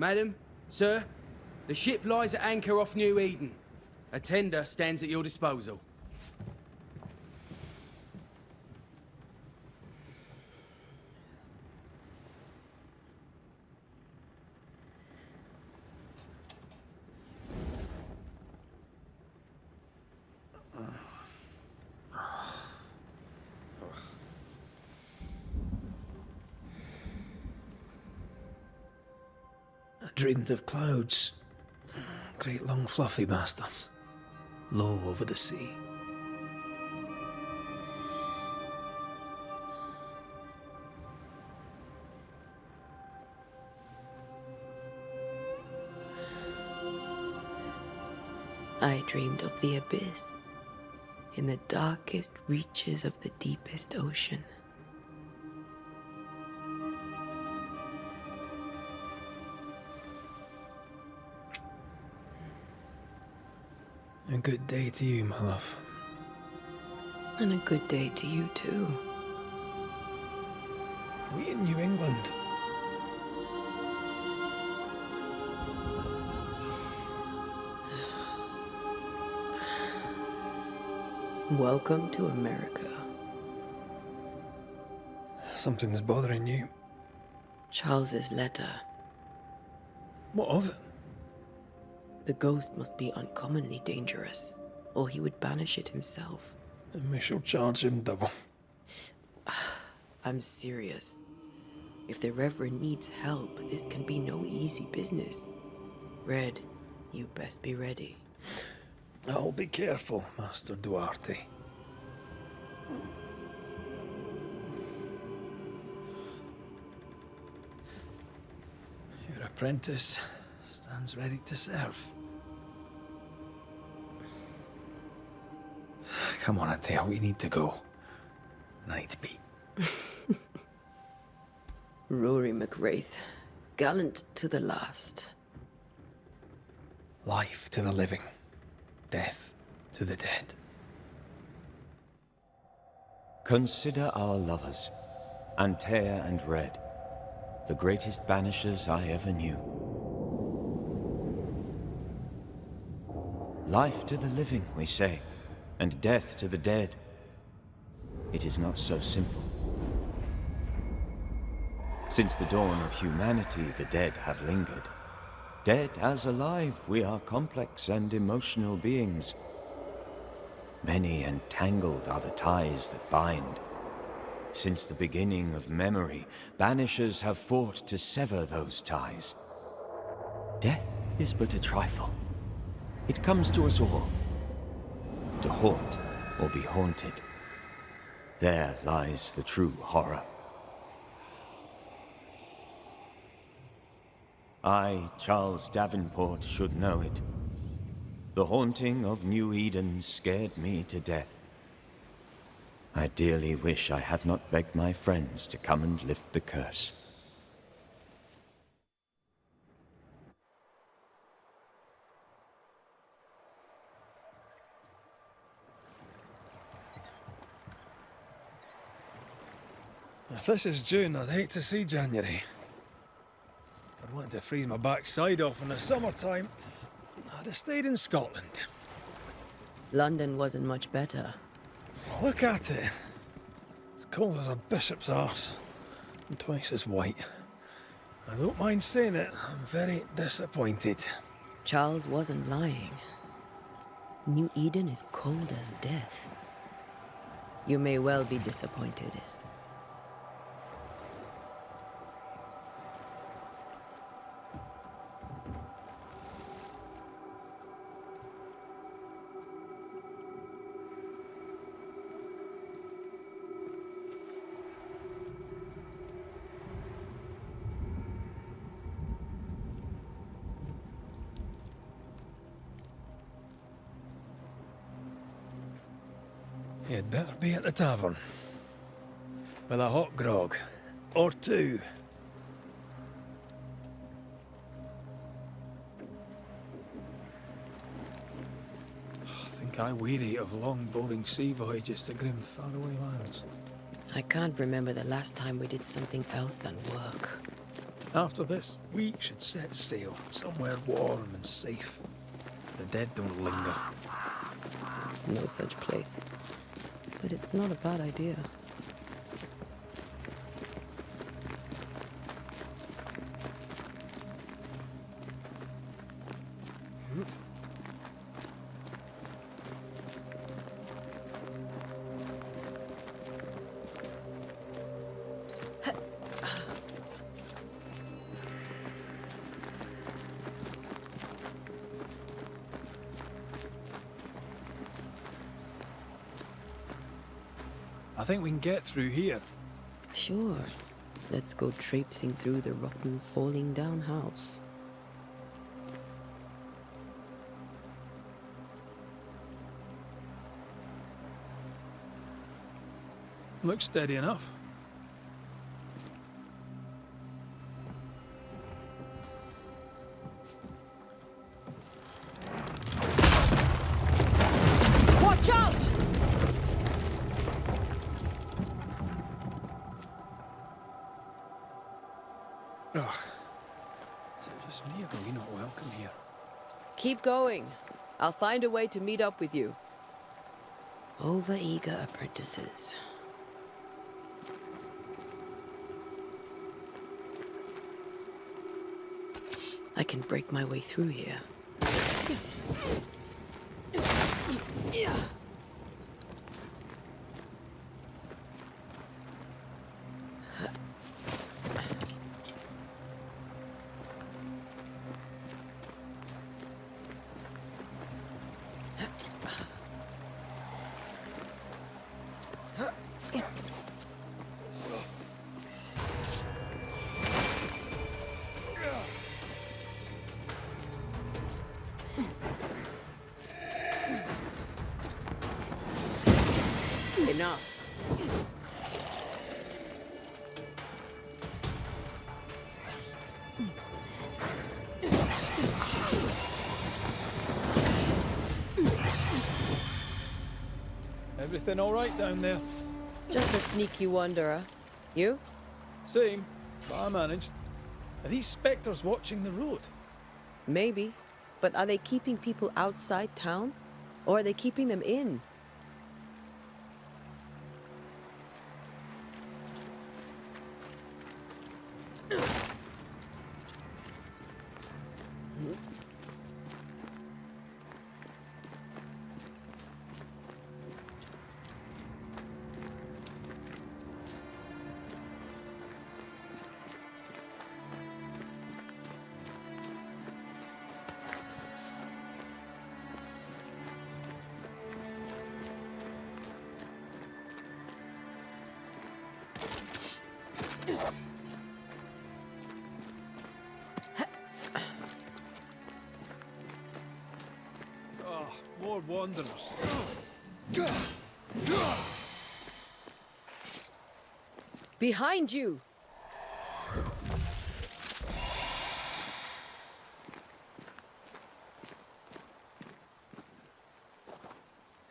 Madam, sir, the ship lies at anchor off New Eden. A tender stands at your disposal. I dreamed of clouds. Great long fluffy bastards. Low over the sea. I dreamed of the abyss, in the darkest reaches of the deepest ocean. A good day to you, my love. And a good day to you, too. Are we in New England? Welcome to America. Something's bothering you. Charles's letter. What of it? The ghost must be uncommonly dangerous, or he would banish it himself. And we shall charge him double. I'm serious. If the Reverend needs help, this can be no easy business. Red, you best be ready. I'll be careful, Master Duarte. Your apprentice stands ready to serve. Come on, Atea, we need to go. I need to be. Rory McWraith, gallant to the last. Life to the living, death to the dead. Consider our lovers, Antea and Red, the greatest banishers I ever knew. Life to the living, we say, and death to the dead. It is not so simple. Since the dawn of humanity, the dead have lingered. Dead as alive, we are complex and emotional beings. Many and tangled are the ties that bind. Since the beginning of memory, banishers have fought to sever those ties. Death is but a trifle. It comes to us all. To haunt or be haunted. There lies the true horror. I, Charles Davenport, should know it. The haunting of New Eden scared me to death. I dearly wish I had not begged my friends to come and lift the curse. If this is June, I'd hate to see January. I'd want to freeze my backside off in the summertime. I'd have stayed in Scotland. London wasn't much better. Look at it. It's cold as a bishop's arse. And twice as white. I don't mind saying it, I'm very disappointed. Charles wasn't lying. New Eden is cold as death. You may well be disappointed. You'd better be at the tavern. With a hot grog. Or two. I think I weary of long, boring sea voyages to grim, faraway lands. I can't remember the last time we did something else than work. After this, we should set sail somewhere warm and safe. The dead don't linger. No such place. But it's not a bad idea. I think we can get through here. Sure. Let's go traipsing through the rotten, falling down house. Looks steady enough. Watch out! Ugh. Is it just me or are we not welcome here? Keep going. I'll find a way to meet up with you. Over-eager apprentices. I can break my way through here. Enough. Everything all right down there? Just a sneaky wanderer. You? Same, but I managed. Are these spectres watching the road? Maybe. But are they keeping people outside town? Or are they keeping them in? Oh, more wanderers. Behind you!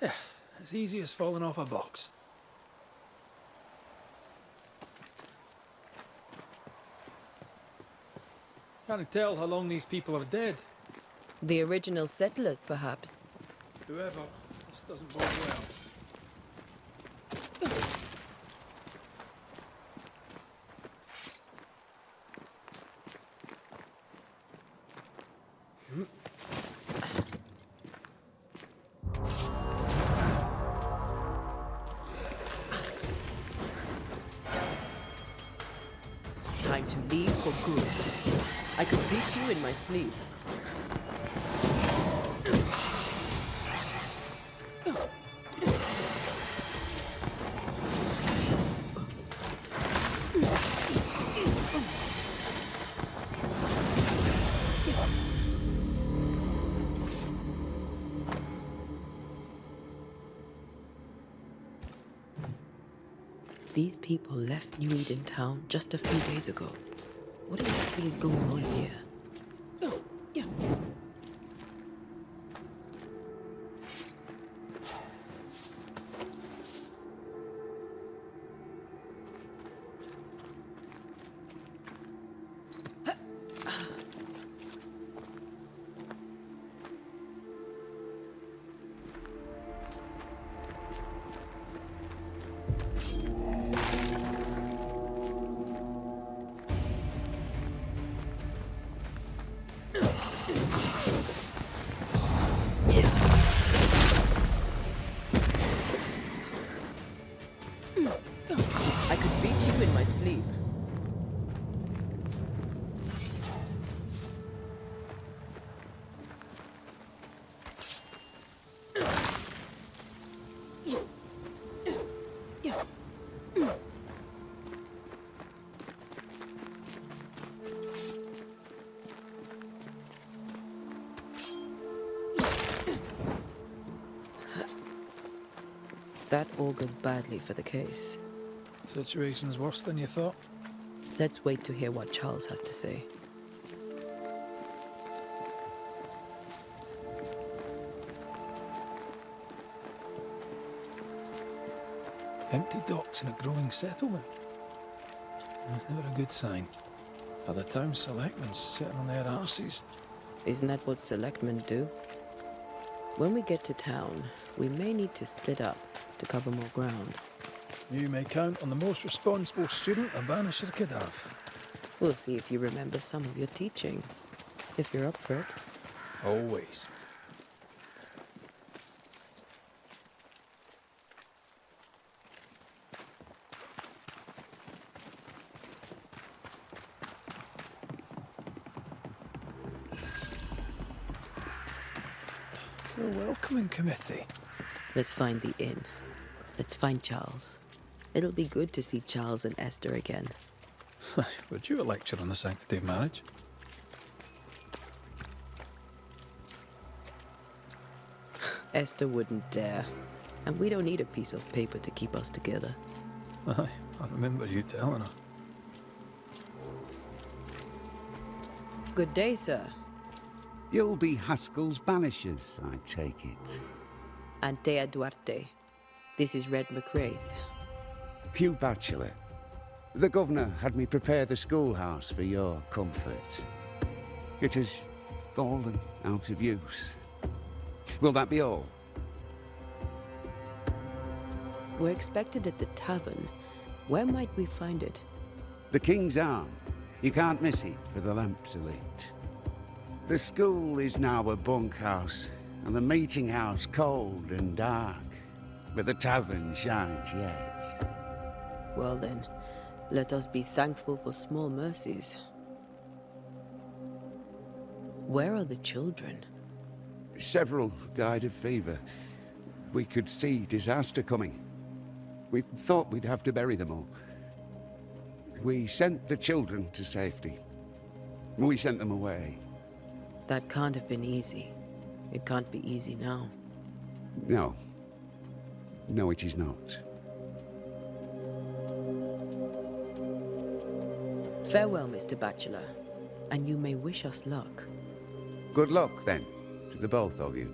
Yeah, as easy as falling off a box. Can't tell how long these people are dead. The original settlers, perhaps. Whoever, this doesn't bode well. Time to leave for good. I could beat you in my sleep. These people left New Eden town just a few days ago. What exactly is going on here? Oh, yeah. sleep. That augurs badly for the case. Situation's worse than you thought. Let's wait to hear what Charles has to say. Empty docks in a growing settlement. Never a good sign. Are the town selectmen sitting on their arses? Isn't that what selectmen do? When we get to town, we may need to split up to cover more ground. You may count on the most responsible student a Banisher could have. We'll see if you remember some of your teaching, if you're up for it. Always. A welcoming committee. Let's find the inn. Let's find Charles. It'll be good to see Charles and Esther again. Would you a lecture on the sanctity of marriage? Esther wouldn't dare. And we don't need a piece of paper to keep us together. Aye, I remember you telling her. Good day, sir. You'll be Haskell's Banishers, I take it. Antea Duarte. This is Red McWraith. Hugh Bachelor. The governor had me prepare the schoolhouse for your comfort. It has fallen out of use. Will that be all? We're expected at the tavern. Where might we find it? The King's Arm. You can't miss it, for the lamps are lit. The school is now a bunkhouse, and the meeting house cold and dark. But the tavern shines yet. Well then, let us be thankful for small mercies. Where are the children? Several died of fever. We could see disaster coming. We thought we'd have to bury them all. We sent the children to safety. We sent them away. That can't have been easy. It can't be easy now. No. No, it is not. Farewell, Mr. Bachelor. And you may wish us luck. Good luck, then, to the both of you.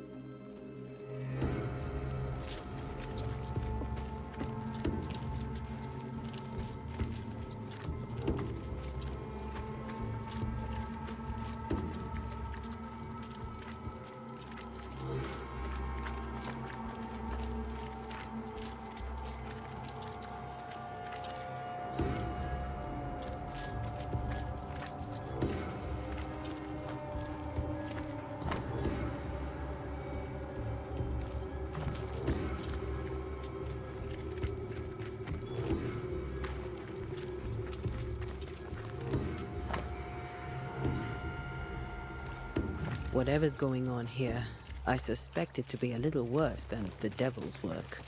Whatever's going on here, I suspect it to be a little worse than the devil's work.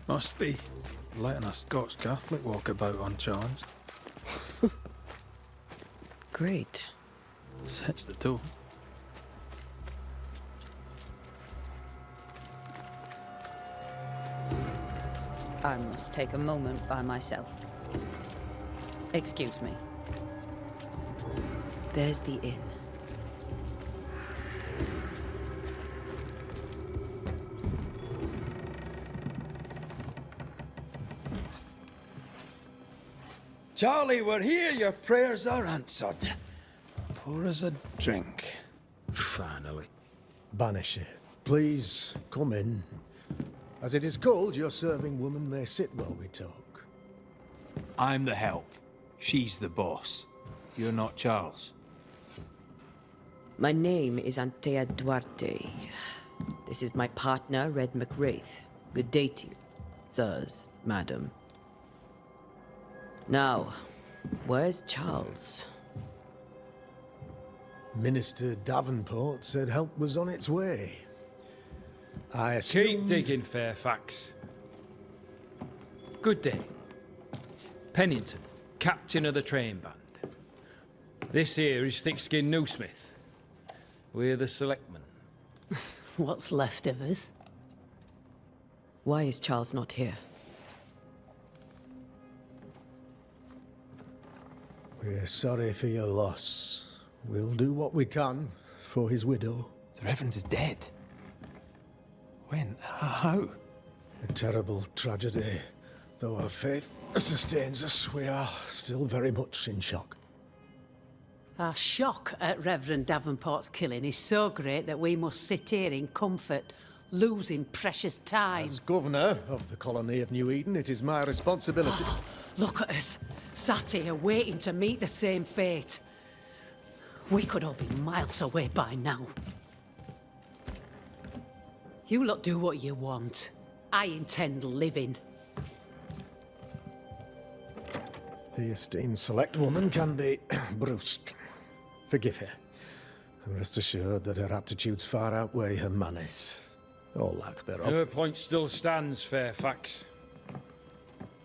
Must be. Letting a Scots Catholic walk about unchallenged. Great. Sets the tone. I must take a moment by myself. Excuse me. There's the inn. Charlie, we're here. Your prayers are answered. Pour us a drink. Finally. Banisher, please come in. As it is called, your serving woman may sit while we talk. I'm the help. She's the boss. You're not Charles. My name is Antea Duarte. This is my partner, Red McWraith. Good day to you, sirs, madam. Now, Where's Charles? Minister Davenport said help was on its way. I assumed... Keep digging, Fairfax. Good day. Pennington, captain of the train band. This here is Thick-Skinned Newsmith. We're the selectmen. What's left of us? Why is Charles not here? We're sorry for your loss. We'll do what we can for his widow. The Reverend is dead. When? How? A terrible tragedy. Though our faith sustains us, we are still very much in shock. Our shock at Reverend Davenport's killing is so great that we must sit here in comfort, losing precious time. As governor of the colony of New Eden, it is my responsibility... Look at us, sat here waiting to meet the same fate. We could all be miles away by now. You lot do what you want. I intend living. The esteemed select woman can be brusque. Forgive her. And rest assured that her aptitudes far outweigh her manners. Or lack thereof. Her point still stands, Fairfax.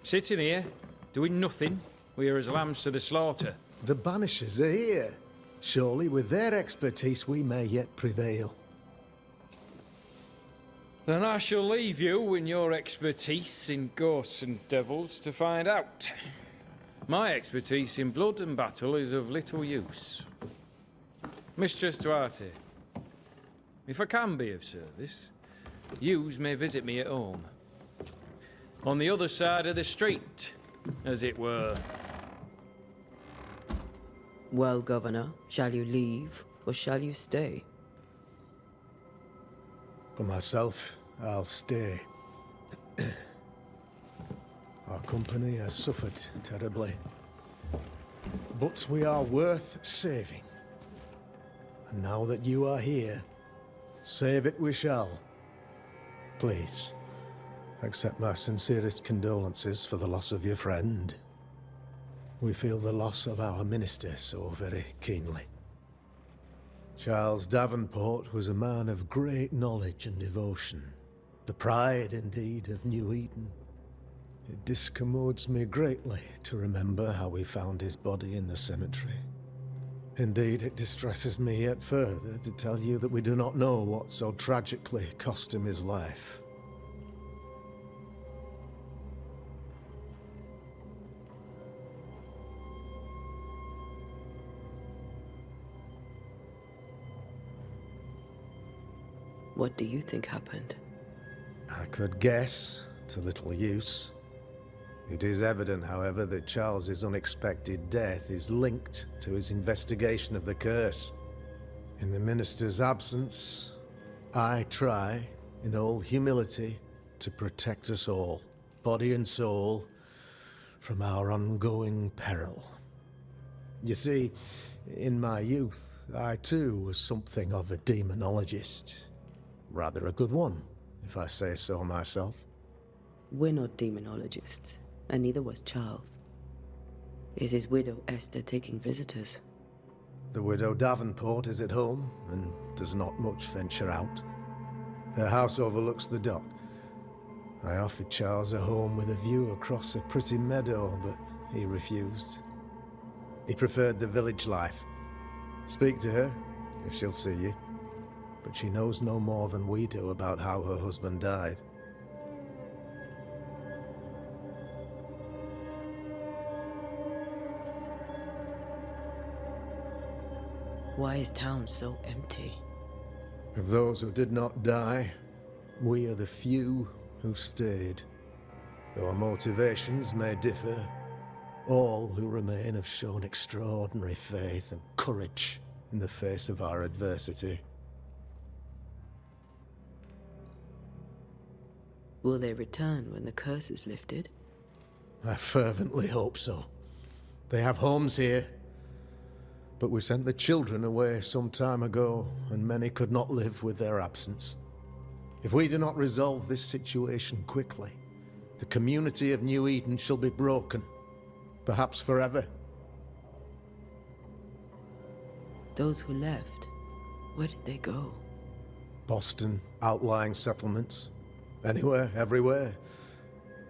Sitting here, doing nothing, we are as lambs to the slaughter. The Banishers are here. Surely with their expertise we may yet prevail. Then I shall leave you and your expertise in ghosts and devils to find out. My expertise in blood and battle is of little use. Mistress Duarte, if I can be of service, yous may visit me at home. On the other side of the street, as it were. Well, Governor, shall you leave or shall you stay? For myself, I'll stay. Our company has suffered terribly. But we are worth saving. And now that you are here, save it we shall. Please, accept my sincerest condolences for the loss of your friend. We feel the loss of our minister so very keenly. Charles Davenport was a man of great knowledge and devotion. The pride, indeed, of New Eden. It discommodes me greatly to remember how we found his body in the cemetery. Indeed, it distresses me yet further to tell you that we do not know what so tragically cost him his life. What do you think happened? I could guess, to little use. It is evident, however, that Charles's unexpected death is linked to his investigation of the curse. In the minister's absence, I try, in all humility, to protect us all, body and soul, from our ongoing peril. You see, in my youth, I too was something of a demonologist. Rather a good one, if I say so myself. We're not demonologists, and neither was Charles. Is his widow Esther taking visitors? The widow Davenport is at home, and does not much venture out. Her house overlooks the dock. I offered Charles a home with a view across a pretty meadow, but he refused. He preferred the village life. Speak to her, if she'll see you. But she knows no more than we do about how her husband died. Why is town so empty? Of those who did not die, we are the few who stayed. Though our motivations may differ, all who remain have shown extraordinary faith and courage in the face of our adversity. Will they return when the curse is lifted? I fervently hope so. They have homes here. But we sent the children away some time ago, and many could not live with their absence. If we do not resolve this situation quickly, the community of New Eden shall be broken, perhaps forever. Those who left, where did they go? Boston, outlying settlements. Anywhere, everywhere.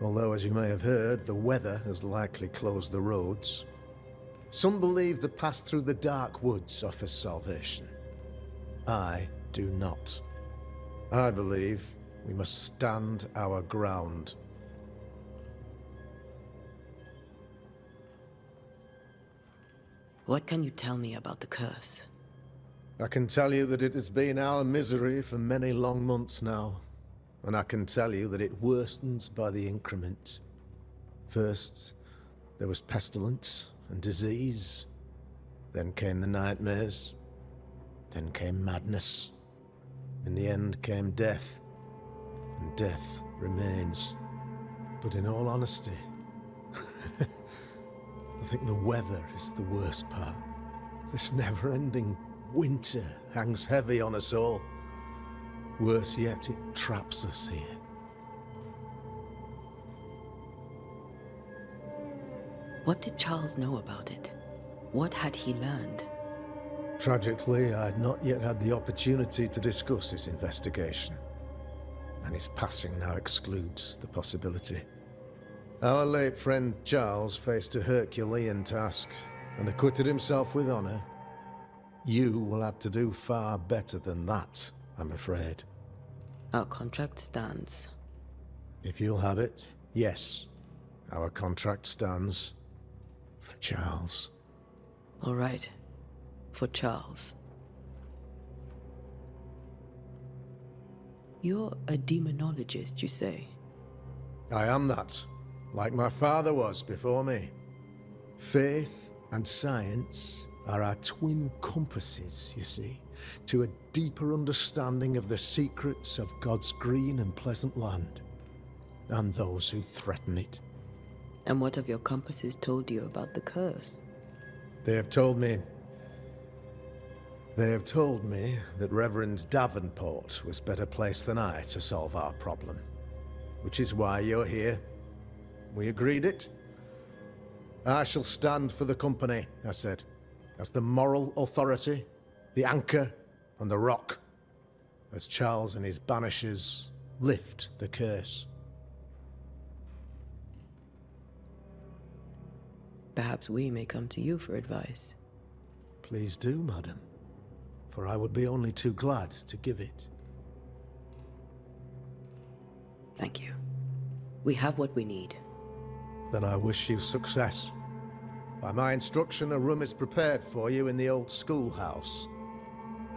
Although, as you may have heard, the weather has likely closed the roads. Some believe the path through the dark woods offers salvation. I do not. I believe we must stand our ground. What can you tell me about the curse? I can tell you that it has been our misery for many long months now. And I can tell you that it worsens by the increment. First, there was pestilence and disease. Then came the nightmares. Then came madness. In the end came death. And death remains. But in all honesty, I think the weather is the worst part. This never-ending winter hangs heavy on us all. Worse yet, it traps us here. What did Charles know about it? What had he learned? Tragically, I had not yet had the opportunity to discuss his investigation. And his passing now excludes the possibility. Our late friend Charles faced a Herculean task and acquitted himself with honor. You will have to do far better than that, I'm afraid. Our contract stands. If you'll have it, yes. Our contract stands. For Charles. All right. For Charles. You're a demonologist, you say? I am that. Like my father was before me. Faith and science are our twin compasses, you see, to a deeper understanding of the secrets of God's green and pleasant land, and those who threaten it. And what have your compasses told you about the curse? They have told me that Reverend Davenport was better placed than I to solve our problem. Which is why you're here. We agreed it. I shall stand for the company, I said, as the moral authority, the anchor, and the rock, as Charles and his Banishers lift the curse. Perhaps we may come to you for advice. Please do, madam, for I would be only too glad to give it. Thank you. We have what we need. Then I wish you success. By my instruction, a room is prepared for you in the old schoolhouse.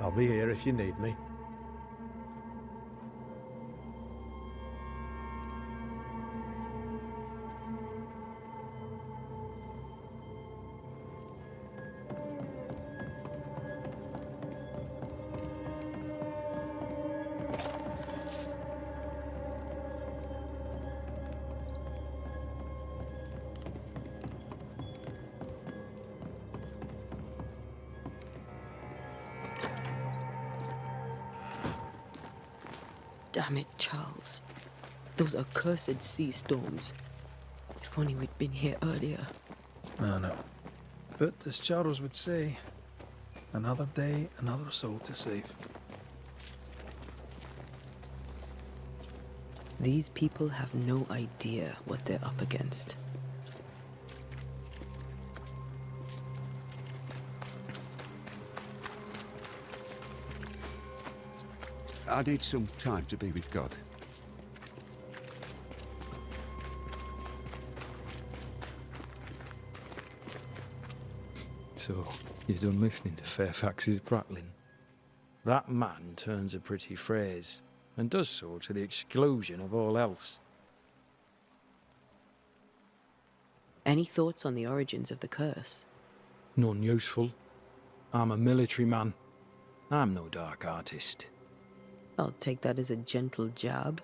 I'll be here if you need me. Damn it, Charles. Those accursed sea storms. If only we'd been here earlier. I know. But as Charles would say, another day, another soul to save. These people have no idea what they're up against. I need some time to be with God. So, you're done listening to Fairfax's prattling? That man turns a pretty phrase, and does so to the exclusion of all else. Any thoughts on the origins of the curse? None useful. I'm a military man. I'm no dark artist. I'll take that as a gentle jab.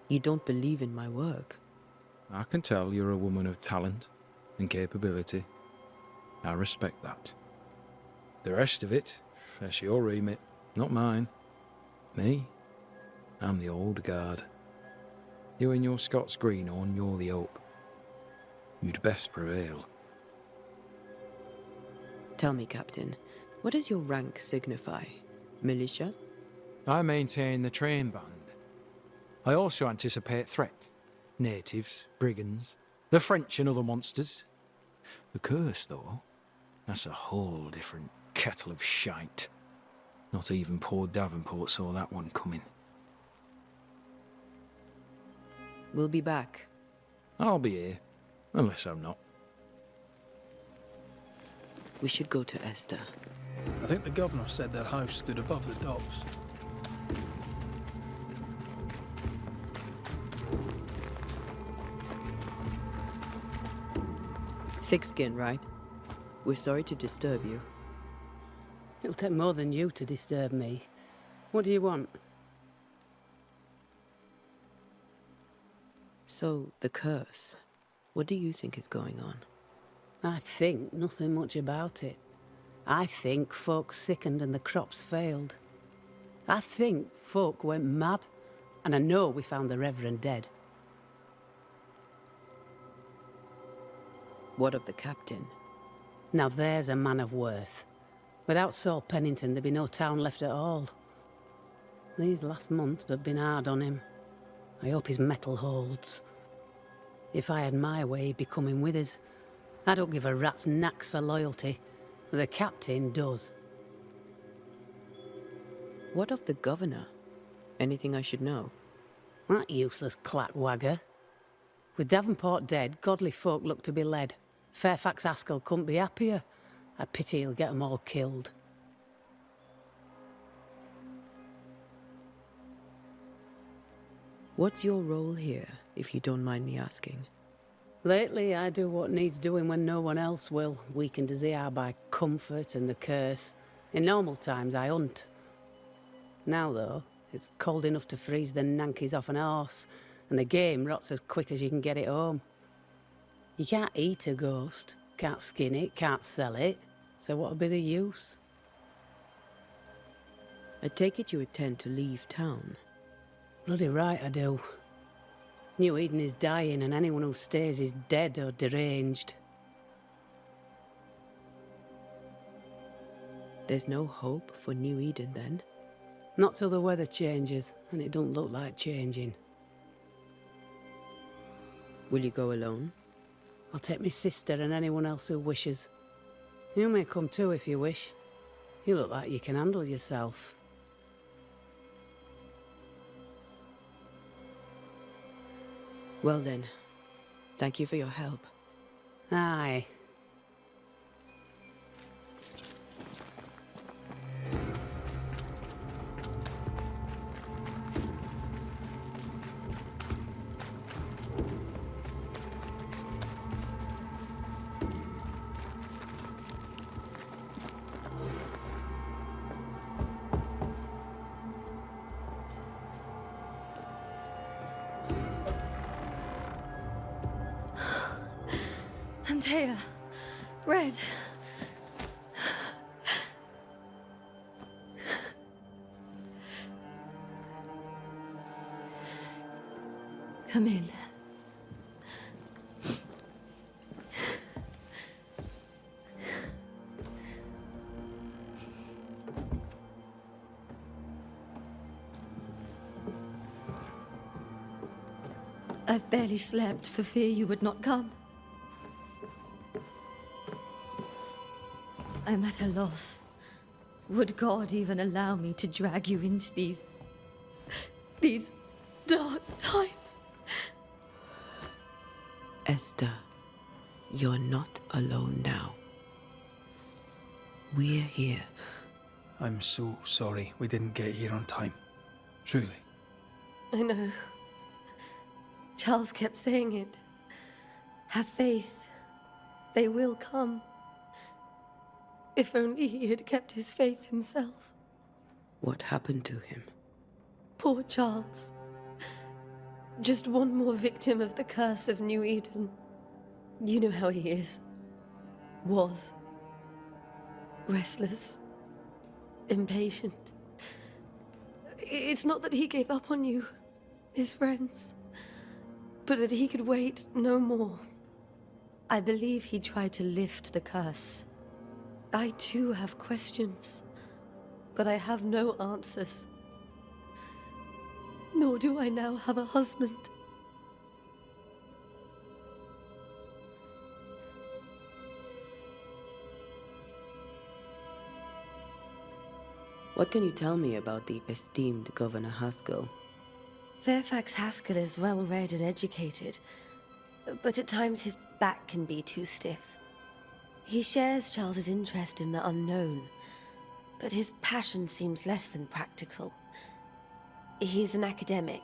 You don't believe in my work. I can tell you're a woman of talent and capability. I respect that. The rest of it, that's your remit, not mine. Me? I'm the old guard. You and your Scots greenhorn, you're the hope. You'd best prevail. Tell me, Captain, What does your rank signify? Militia? I maintain the train band. I also anticipate threat. Natives, brigands, the French and other monsters. The curse, though, that's a whole different kettle of shite. Not even poor Davenport saw that one coming. We'll be back. I'll be here, unless I'm not. We should go to Esther. I think the governor said their house stood above the docks. Thick skin, right? We're sorry to disturb you. It'll take more than you to disturb me. What do you want? So, the curse. What do you think is going on? I think nothing much about it. I think folk sickened and the crops failed. I think folk went mad, and I know we found the Reverend dead. What of the captain? Now there's a man of worth. Without Saul Pennington, there'd be no town left at all. These last months have been hard on him. I hope his mettle holds. If I had my way, he'd be coming with us. I don't give a rat's knacks for loyalty. The captain does. What of the governor? Anything I should know? That useless clackwagger. With Davenport dead, godly folk look to be led. Fairfax Askell couldn't be happier. I pity he'll get 'em all killed. What's your role here, if you don't mind me asking? Lately, I do what needs doing when no one else will, weakened as they are by comfort and the curse. In normal times, I hunt. Now, though, it's cold enough to freeze the nankies off an horse, and the game rots as quick as you can get it home. You can't eat a ghost, can't skin it, can't sell it, so what would be the use? I take it you intend to leave town. Bloody right I do. New Eden is dying, and anyone who stays is dead or deranged. There's no hope for New Eden, then? Not till the weather changes, and it don't look like changing. Will you go alone? I'll take my sister and anyone else who wishes. You may come too if you wish. You look like you can handle yourself. Well then, thank you for your help. Aye. Antea, Red. Come in. I've barely slept for fear you would not come. I'm at a loss. Would God even allow me to drag you into these dark times? Esther, you're not alone now. We're here. I'm so sorry we didn't get here on time. Truly. I know. Charles kept saying it. Have faith. They will come. If only he had kept his faith himself. What happened to him? Poor Charles. Just one more victim of the curse of New Eden. You know how he is. Was. Restless. Impatient. It's not that he gave up on you, his friends, but that he could wait no more. I believe he tried to lift the curse. I too have questions, but I have no answers. Nor do I now have a husband. What can you tell me about the esteemed Governor Haskell? Fairfax Haskell is well read and educated, but at times his back can be too stiff. He shares Charles's interest in the unknown, but his passion seems less than practical. He's an academic.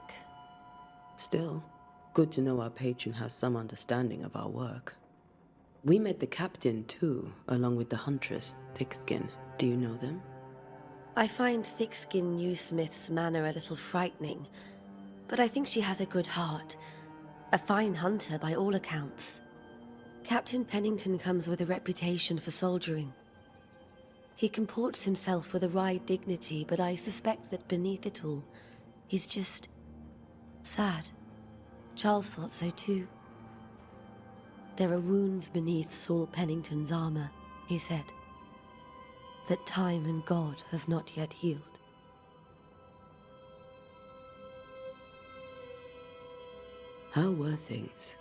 Still, good to know our patron has some understanding of our work. We met the captain, too, along with the huntress, Thickskin. Do you know them? I find Thickskin Newsmith's manner a little frightening, but I think she has a good heart. A fine hunter by all accounts. Captain Pennington comes with a reputation for soldiering. He comports himself with a wry dignity, but I suspect that beneath it all, he's just sad. Charles thought so too. There are wounds beneath Saul Pennington's armor, he said, that time and God have not yet healed. How were things,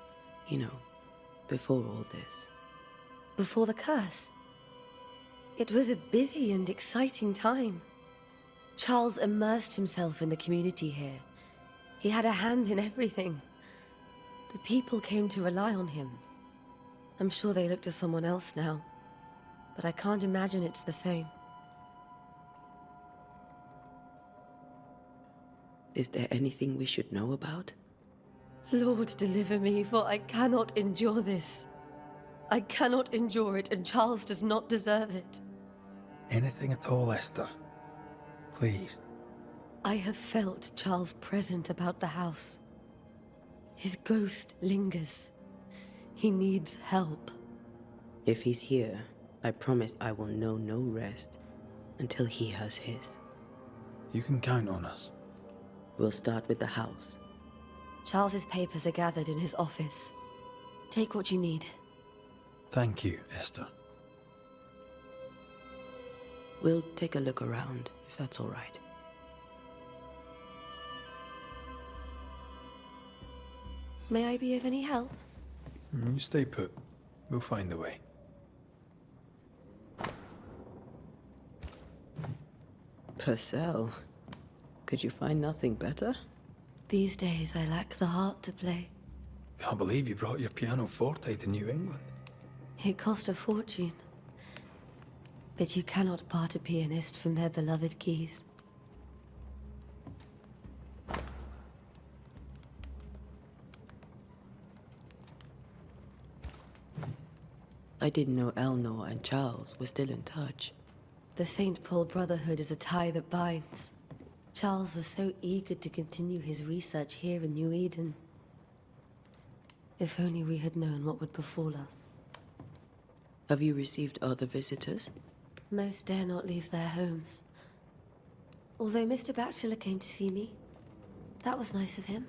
before all this? Before the curse? It was a busy and exciting time. Charles immersed himself in the community here. He had a hand in everything. The people came to rely on him. I'm sure they look to someone else now, but I can't imagine it's the same. Is there anything we should know about? Lord, deliver me, for I cannot endure this. I cannot endure it, and Charles does not deserve it. Anything at all, Esther. Please. I have felt Charles present about the house. His ghost lingers. He needs help. If he's here, I promise I will know no rest until he has his. You can count on us. We'll start with the house. Charles's papers are gathered in his office. Take what you need. Thank you, Esther. We'll take a look around, if that's all right. May I be of any help? You stay put. We'll find a way. Purcell, could you find nothing better? These days I lack the heart to play. Can't believe you brought your pianoforte to New England. It cost a fortune. But you cannot part a pianist from their beloved keys. I didn't know Eleanor and Charles were still in touch. The St. Paul Brotherhood is a tie that binds. Charles was so eager to continue his research here in New Eden. If only we had known what would befall us. Have you received other visitors? Most dare not leave their homes. Although Mr. Bachelor came to see me. That was nice of him.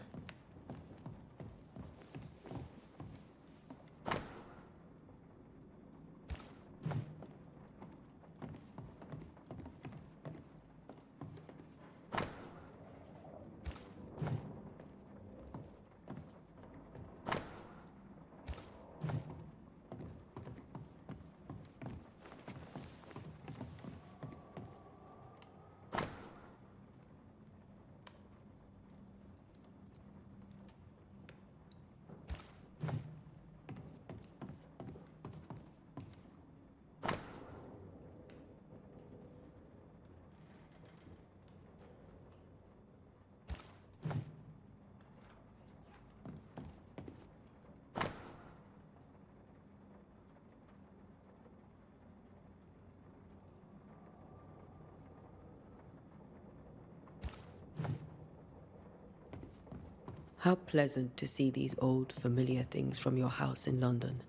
How pleasant to see these old, familiar things from your house in London.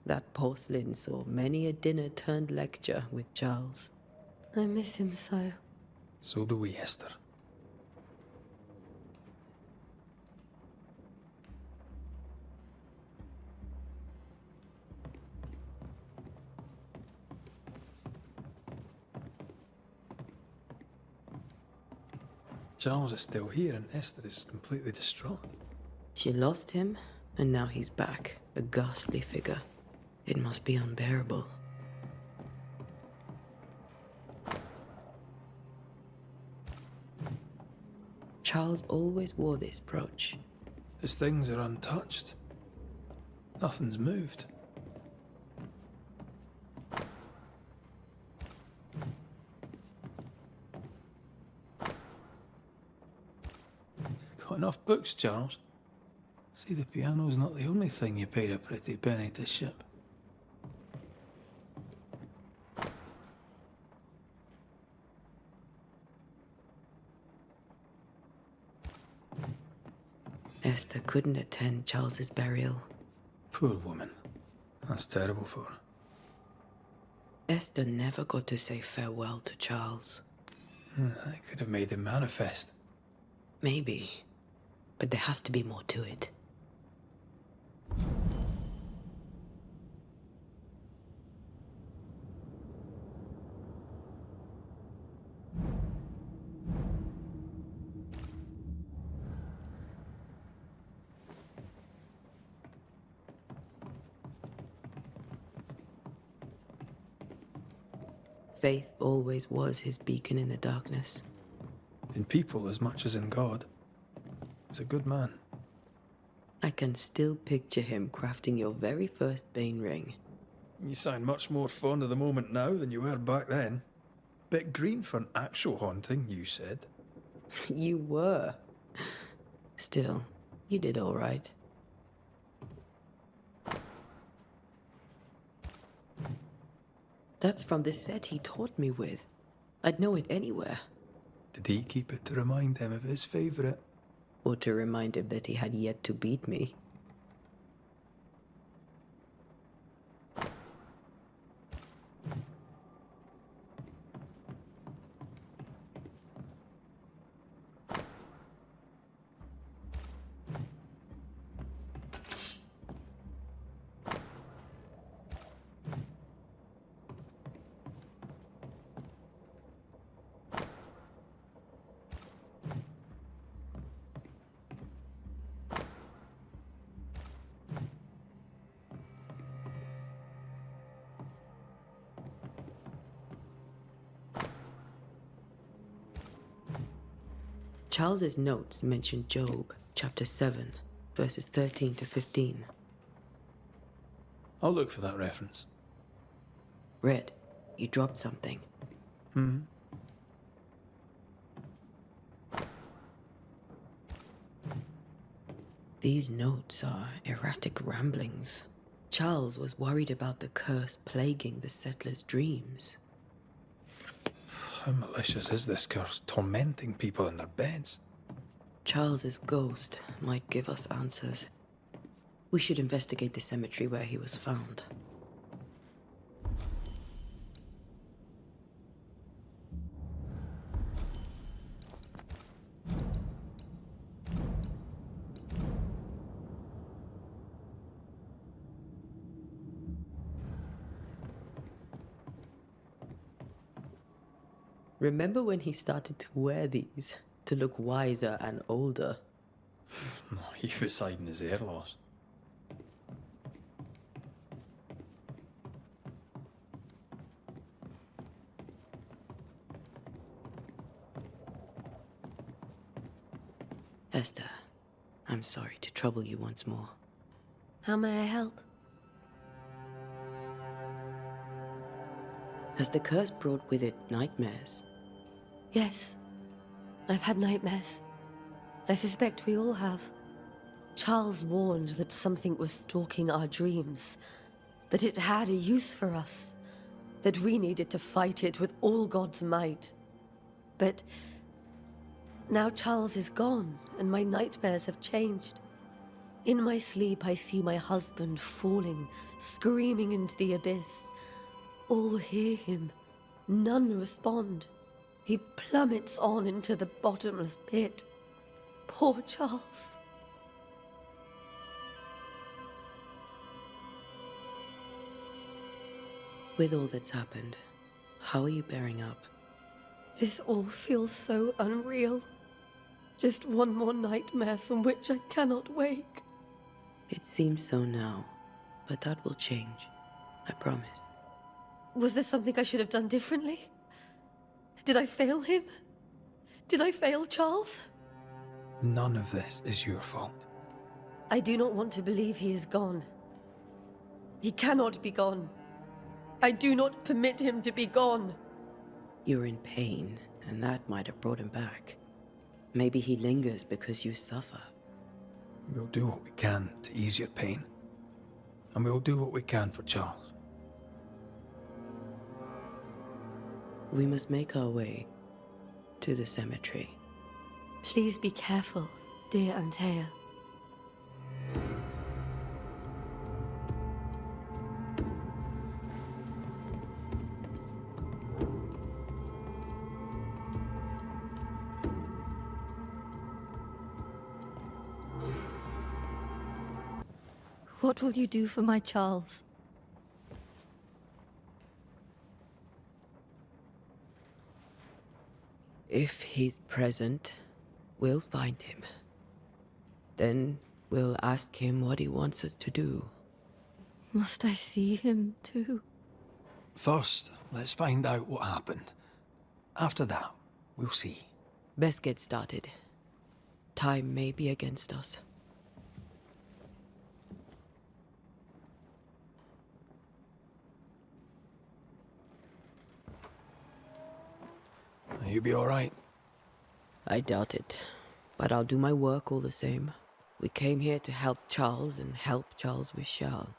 That porcelain saw many a dinner-turned-lecture with Charles. I miss him so. So do we, Esther. Charles is still here and Esther is completely distraught. She lost him, and now he's back, a ghastly figure. It must be unbearable. Charles always wore this brooch. His things are untouched. Nothing's moved. Got enough books, Charles? See, the piano's not the only thing you paid a pretty penny to ship. Esther couldn't attend Charles's burial. Poor woman. That's terrible for her. Esther never got to say farewell to Charles. I could have made him manifest. Maybe. But there has to be more to it. Faith always was his beacon in the darkness. In people as much as in God. He's a good man. I can still picture him crafting your very first Bane ring. You sound much more fond of the moment now than you were back then. Bit green for an actual haunting, you said. You were. Still, you did all right. That's from the set he taught me with. I'd know it anywhere. Did he keep it to remind him of his favourite? Or to remind him that he had yet to beat me. Charles's notes mention Job, chapter 7, verses 13 to 15. I'll look for that reference. Red, you dropped something. These notes are erratic ramblings. Charles was worried about the curse plaguing the settlers' dreams. How malicious is this curse, tormenting people in their beds? Charles's ghost might give us answers. We should investigate the cemetery where he was found. Remember when he started to wear these to look wiser and older? He was hiding his hair loss. Esther, I'm sorry to trouble you once more. How may I help? Has the curse brought with it nightmares? Yes. I've had nightmares. I suspect we all have. Charles warned that something was stalking our dreams, that it had a use for us, that we needed to fight it with all God's might. But now Charles is gone, and my nightmares have changed. In my sleep, I see my husband falling, screaming into the abyss. All hear him. None respond. He plummets on into the bottomless pit. Poor Charles. With all that's happened, how are you bearing up? This all feels so unreal. Just one more nightmare from which I cannot wake. It seems so now, but that will change. I promise. Was there something I should have done differently? Did I fail him? Did I fail Charles? None of this is your fault. I do not want to believe he is gone. He cannot be gone. I do not permit him to be gone. You're in pain, and that might have brought him back. Maybe he lingers because you suffer. We'll do what we can to ease your pain. And we'll do what we can for Charles. We must make our way to the cemetery. Please be careful, dear Antea. What will you do for my Charles? If he's present, we'll find him. Then we'll ask him what he wants us to do. Must I see him too? First, let's find out what happened. After that, we'll see. Best get started. Time may be against us. You be all right? I doubt it, but I'll do my work all the same. We came here to help Charles, and help Charles we shall.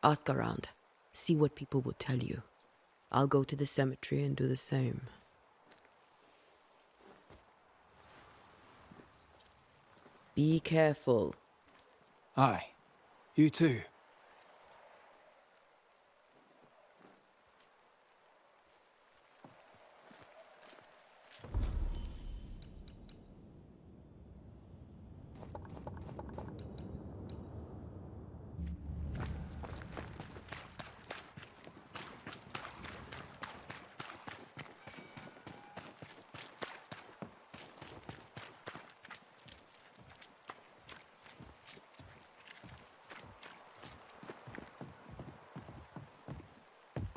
Ask around. See what people will tell you. I'll go to the cemetery and do the same. Be careful. Aye. You too.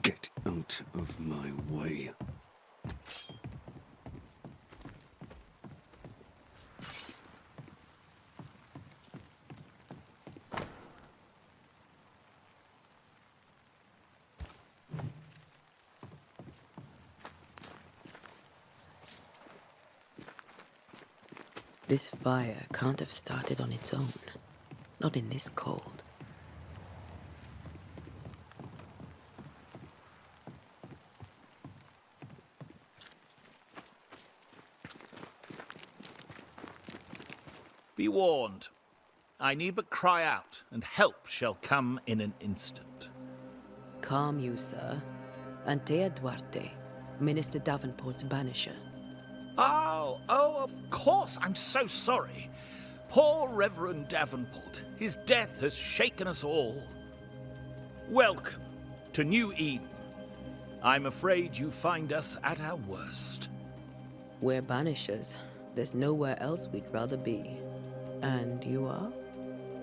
Get out of my way. This fire can't have started on its own. Not in this cold. Be warned. I need but cry out, and help shall come in an instant. Calm you, sir. Antea Duarte, Minister Davenport's banisher. Oh, of course. I'm so sorry. Poor Reverend Davenport. His death has shaken us all. Welcome to New Eden. I'm afraid you find us at our worst. We're banishers. There's nowhere else we'd rather be. And you are?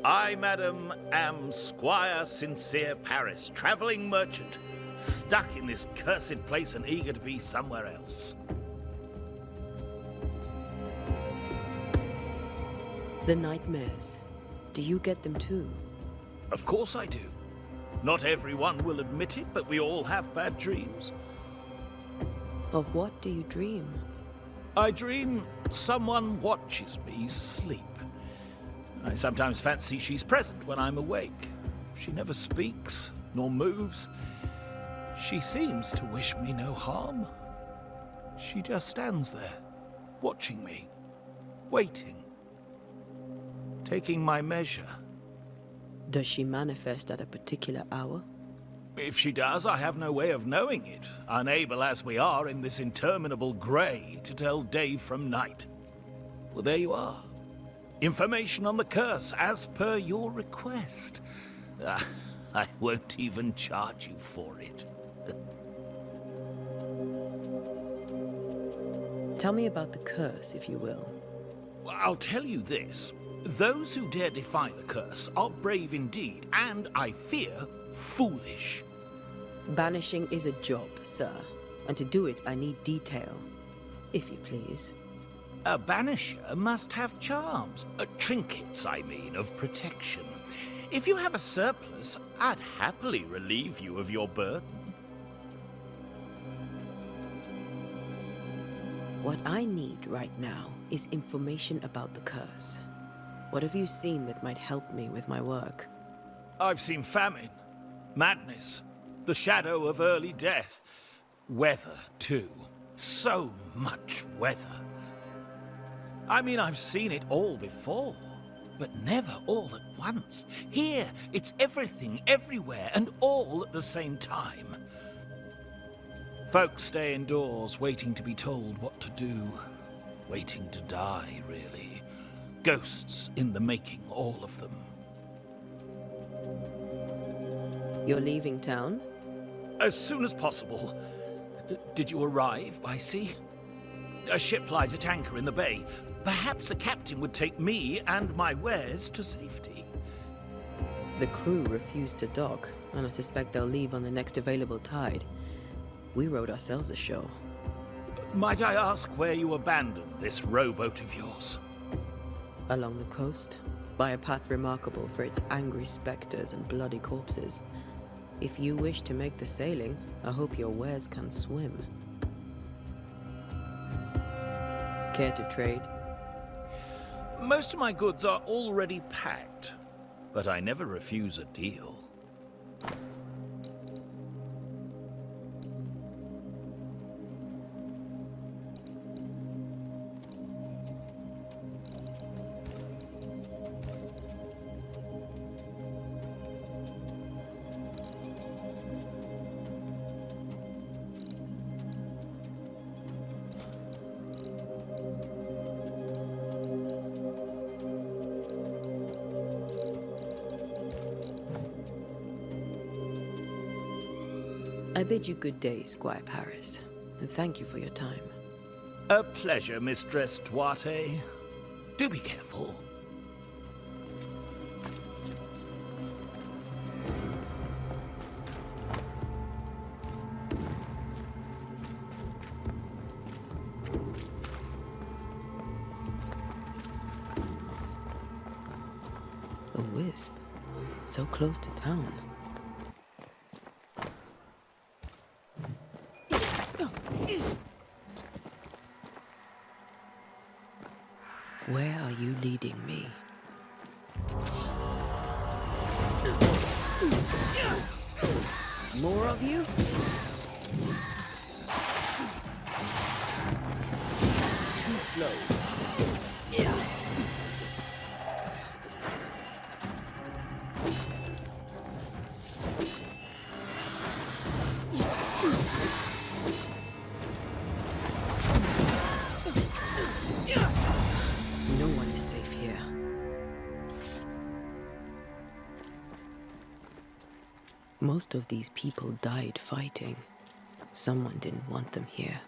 I, madam, am Squire Sincere Paris, travelling merchant, stuck in this cursed place and eager to be somewhere else. The nightmares. Do you get them too? Of course I do. Not everyone will admit it, but we all have bad dreams. Of what do you dream? I dream someone watches me sleep. I sometimes fancy she's present when I'm awake. She never speaks, nor moves. She seems to wish me no harm. She just stands there, watching me, waiting, taking my measure. Does she manifest at a particular hour? If she does, I have no way of knowing it, unable as we are in this interminable grey to tell day from night. Well, there you are. Information on the curse, as per your request. I won't even charge you for it. Tell me about the curse, if you will. I'll tell you this. Those who dare defy the curse are brave indeed, and, I fear, foolish. Banishing is a job, sir. And to do it, I need detail. If you please. A banisher must have charms. Trinkets, I mean, of protection. If you have a surplus, I'd happily relieve you of your burden. What I need right now is information about the curse. What have you seen that might help me with my work? I've seen famine, madness, the shadow of early death. Weather, too. So much weather. I mean, I've seen it all before, but never all at once. Here, it's everything, everywhere, and all at the same time. Folks stay indoors, waiting to be told what to do. Waiting to die, really. Ghosts in the making, all of them. You're leaving town? As soon as possible. Did you arrive by sea? A ship lies at anchor in the bay. Perhaps a captain would take me and my wares to safety. The crew refused to dock, and I suspect they'll leave on the next available tide. We rowed ourselves ashore. Might I ask where you abandoned this rowboat of yours? Along the coast, by a path remarkable for its angry specters and bloody corpses. If you wish to make the sailing, I hope your wares can swim. Care to trade? Most of my goods are already packed, but I never refuse a deal. I bid you good day, Squire Paris, and thank you for your time. A pleasure, Mistress Duarte. Do be careful. A wisp, so close to town. Where are you leading me? More of you? Too slow. No one is safe here. Most of these people died fighting. Someone didn't want them here.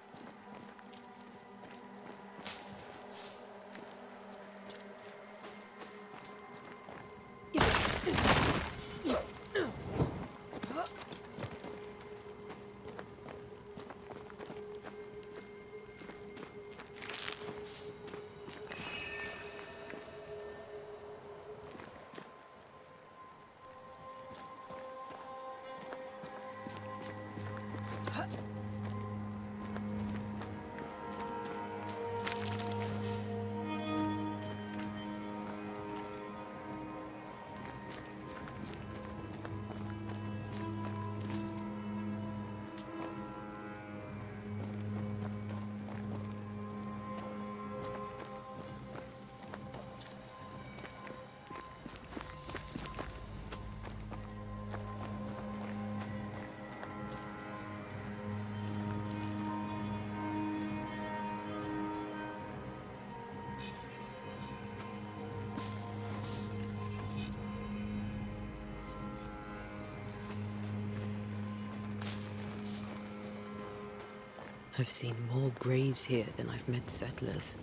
I've seen more graves here than I've met settlers.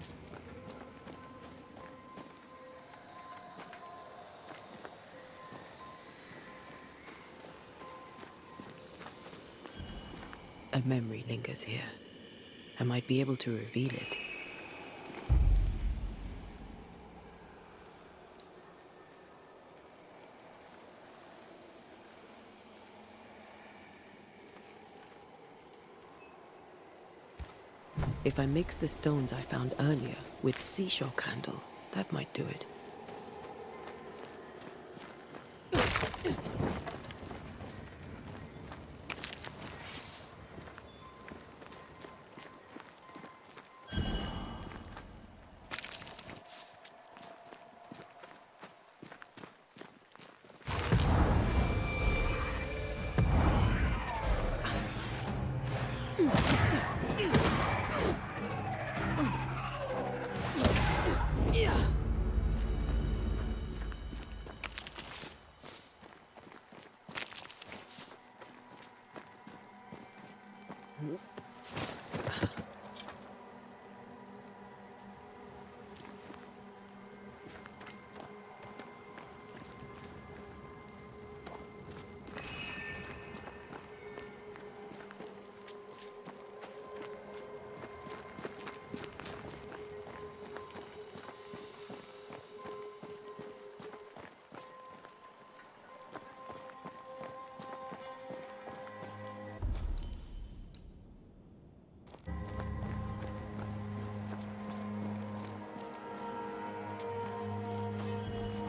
A memory lingers here. I might be able to reveal it. If I mix the stones I found earlier with seashore candle, that might do it.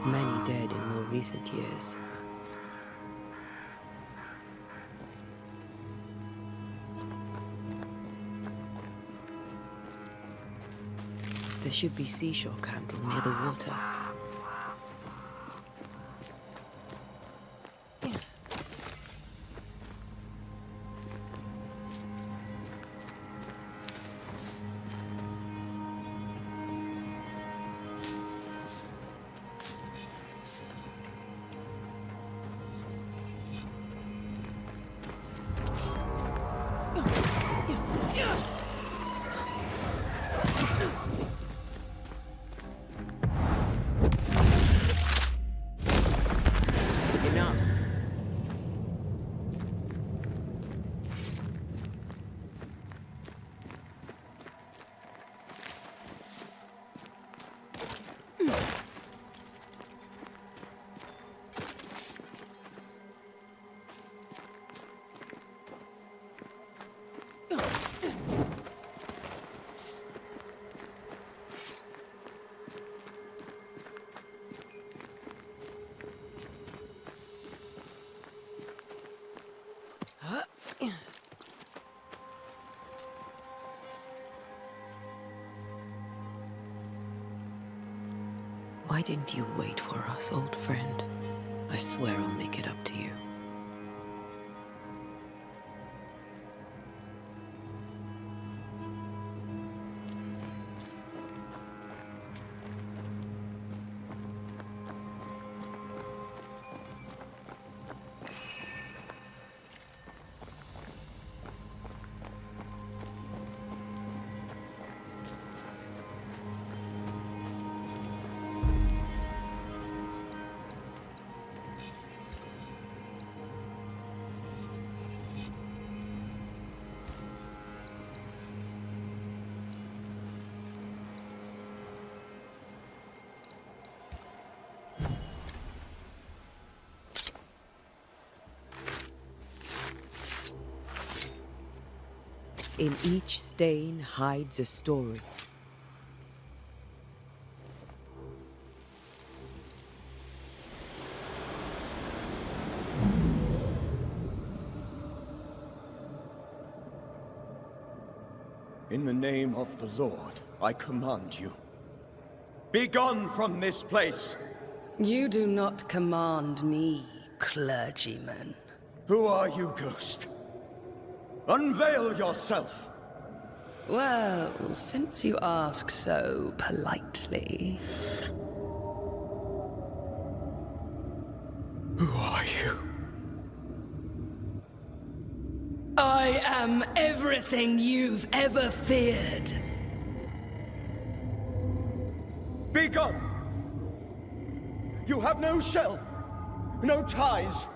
Many dead in more recent years. There should be seashore candle near the water. Why didn't you wait for us, old friend? I swear I'll make it up to you. In each stain hides a story. In the name of the Lord, I command you. Be gone from this place! You do not command me, clergyman. Who are you, ghost? Unveil yourself! Well, since you ask so politely... Who are you? I am everything you've ever feared. Be gone! You have no shell, no ties,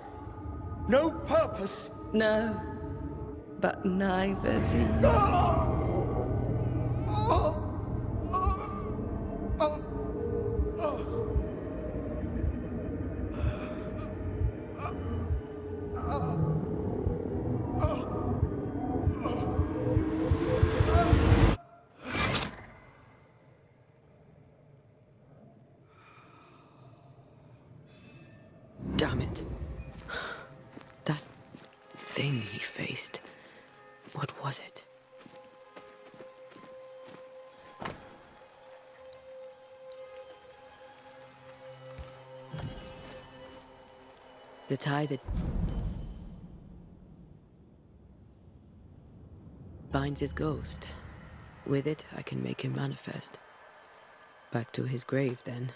no purpose. No, but neither do you. Damn it. That thing he faced. What was it? The tie that binds his ghost. With it, I can make him manifest. Back to his grave, then.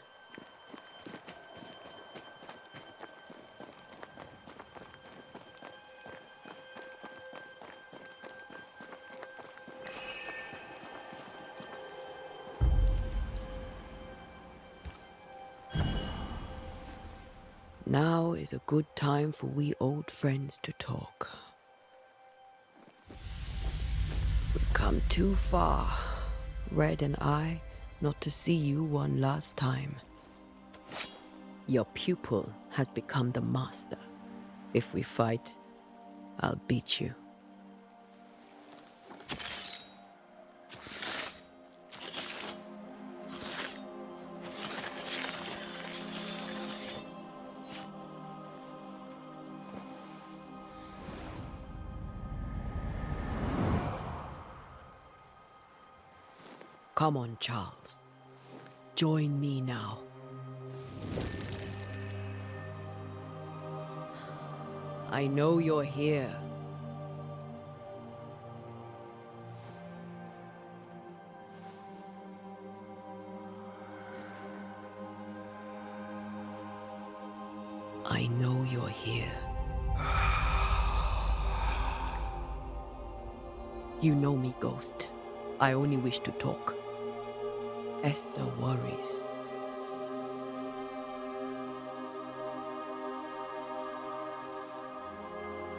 Now is a good time for we old friends to talk. We've come too far, Red and I, not to see you one last time. Your pupil has become the master. If we fight, I'll beat you. Come on, Charles. Join me now. I know you're here. I know you're here. You know me, Ghost. I only wish to talk. Esther worries.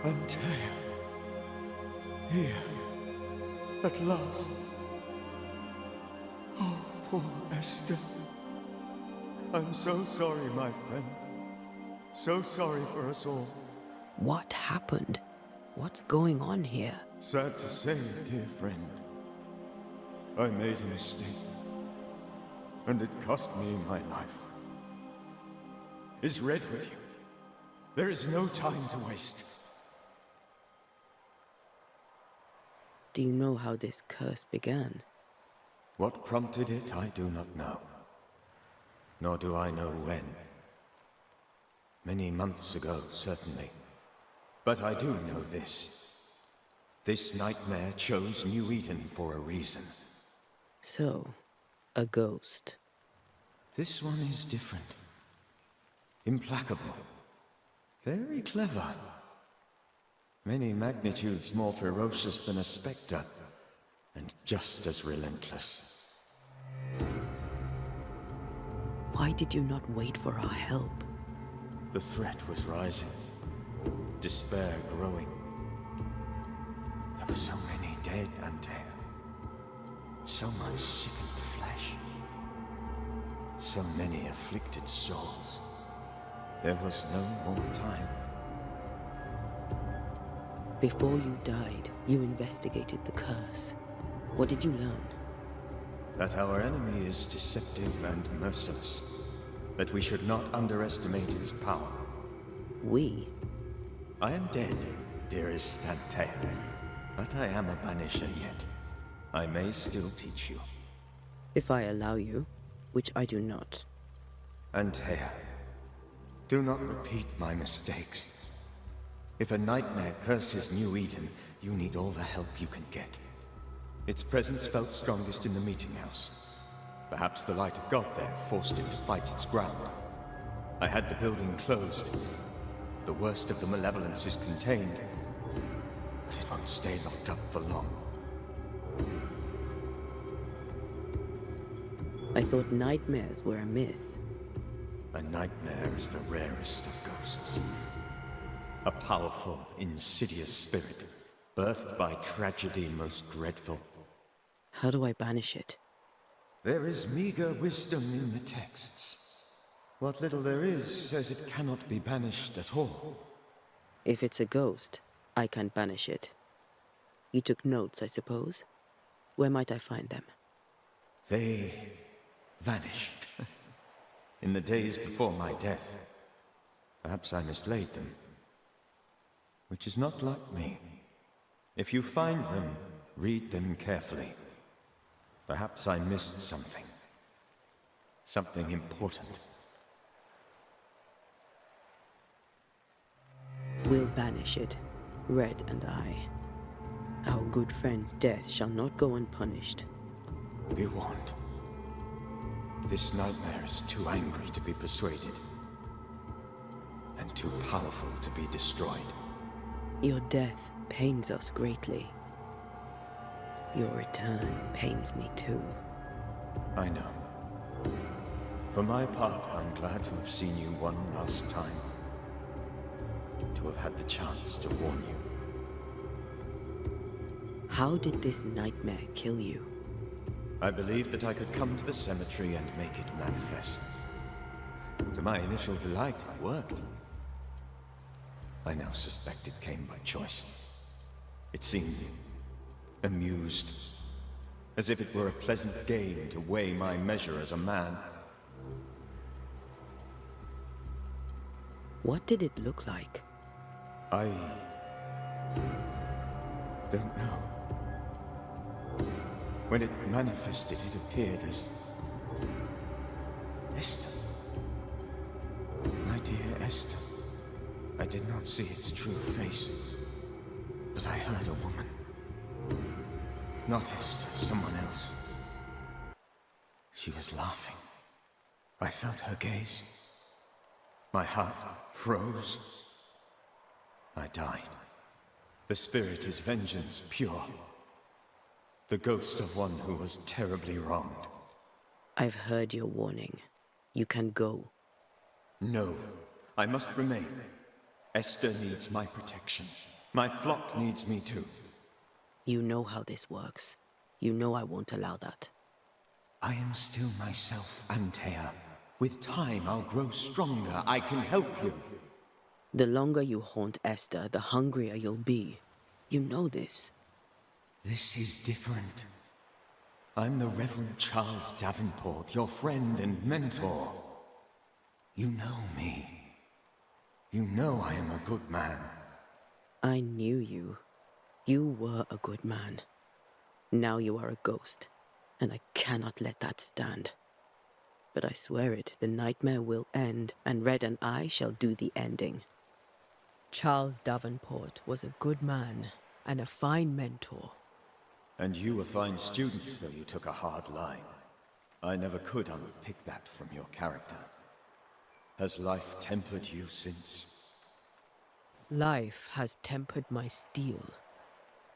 Antea. Here. At last. Oh, poor Esther. I'm so sorry, my friend. So sorry for us all. What happened? What's going on here? Sad to say, dear friend. I made a mistake. And it cost me my life. Is Red with you? There is no time to waste. Do you know how this curse began? What prompted it, I do not know. Nor do I know when. Many months ago, certainly. But I do know this. This nightmare chose New Eden for a reason. So, a ghost. This one is different. Implacable. Very clever. Many magnitudes more ferocious than a spectre, and just as relentless. Why did you not wait for our help? The threat was rising. Despair growing. There were so many dead Antea. So much sickened flesh. So many afflicted souls. There was no more time. Before you died, you investigated the curse. What did you learn? That our enemy is deceptive and merciless. That we should not underestimate its power. We? I am dead, dearest Antea. But I am a Banisher yet. I may still teach you. If I allow you, which I do not. Antea, do not repeat my mistakes. If a nightmare curses New Eden, you need all the help you can get. Its presence felt strongest in the meeting house. Perhaps the light of God there forced it to fight its ground. I had the building closed. The worst of the malevolence is contained. but it won't stay locked up for long. I thought nightmares were a myth. A nightmare is the rarest of ghosts. A powerful, insidious spirit, birthed by tragedy most dreadful. How do I banish it? There is meager wisdom in the texts. What little there is says it cannot be banished at all. If it's a ghost, I can't banish it. You took notes, I suppose? Where might I find them? They vanished. In the days before my death. Perhaps I mislaid them. Which is not like me. If you find them, read them carefully. Perhaps I missed something. Something important. We'll banish it, Red and I. Our good friend's death shall not go unpunished. Be warned. This nightmare is too angry to be persuaded. And too powerful to be destroyed. Your death pains us greatly. Your return pains me too. I know. For my part, I'm glad to have seen you one last time. To have had the chance to warn you. How did this nightmare kill you? I believed that I could come to the cemetery and make it manifest. To my initial delight, it worked. I now suspect it came by choice. It seemed amused, as if it were a pleasant game to weigh my measure as a man. What did it look like? I don't know. When it manifested, it appeared as Esther. My dear Esther. I did not see its true face, but I heard a woman. Not Esther, someone else. She was laughing. I felt her gaze. My heart froze. I died. The spirit is vengeance pure. The ghost of one who was terribly wronged. I've heard your warning. You can go. No, I must remain. Esther needs my protection. My flock needs me too. You know how this works. You know I won't allow that. I am still myself, Antea. With time, I'll grow stronger. I can help you. The longer you haunt Esther, the hungrier you'll be. You know this. This is different. I'm the Reverend Charles Davenport, your friend and mentor. You know me. You know I am a good man. I knew you. You were a good man. Now you are a ghost, and I cannot let that stand. But I swear it, the nightmare will end, and Red and I shall do the ending. Charles Davenport was a good man and a fine mentor. And you a fine student, though you took a hard line. I never could unpick that from your character. Has life tempered you since? Life has tempered my steel.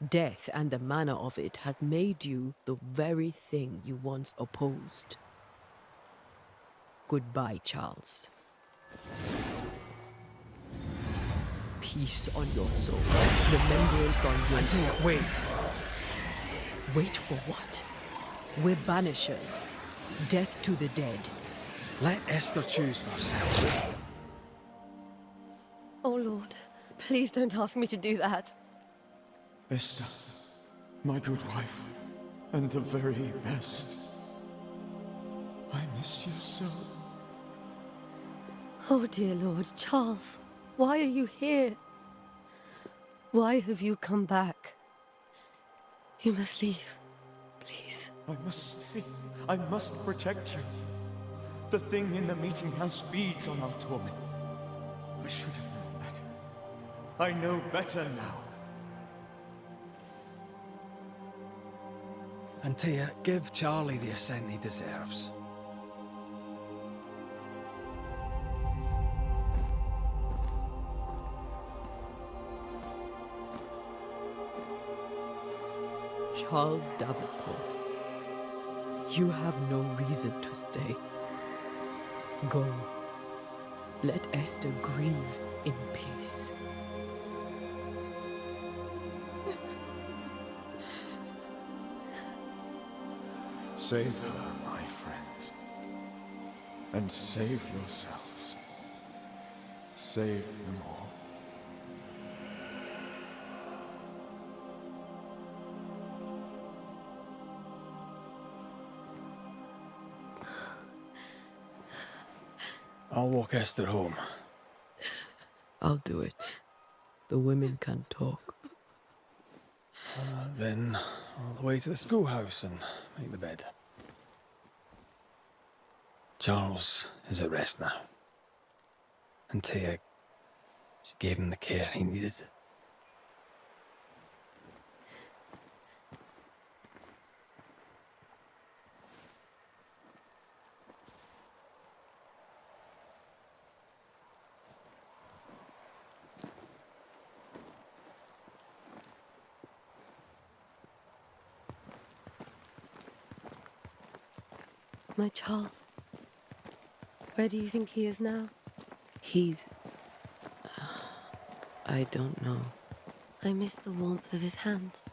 Death and the manner of it has made you the very thing you once opposed. Goodbye, Charles. Peace on your soul. Remembrance on your... Antea, wait! Wait for what? We're banishers. Death to the dead. Let Esther choose for herself. Oh, Lord. Please don't ask me to do that. Esther, my good wife, and the very best. I miss you so. Oh, dear Lord. Charles, why are you here? Why have you come back? You must leave. Please. I must stay. I must protect you. The thing in the meeting house feeds on our torment. I should have known better. I know better now. Antea, give Charlie the ascent he deserves. Charles Davenport. You have no reason to stay. Go. Let Esther grieve in peace. Save her, my friends. And save yourselves. Save them all. I'll walk Esther home. I'll do it. The women can talk. Then all the way to the schoolhouse and make the bed. Charles is at rest now. And Tia, she gave him the care he needed. My Charles. Where do you think he is now? He's... I don't know. I miss the warmth of his hands.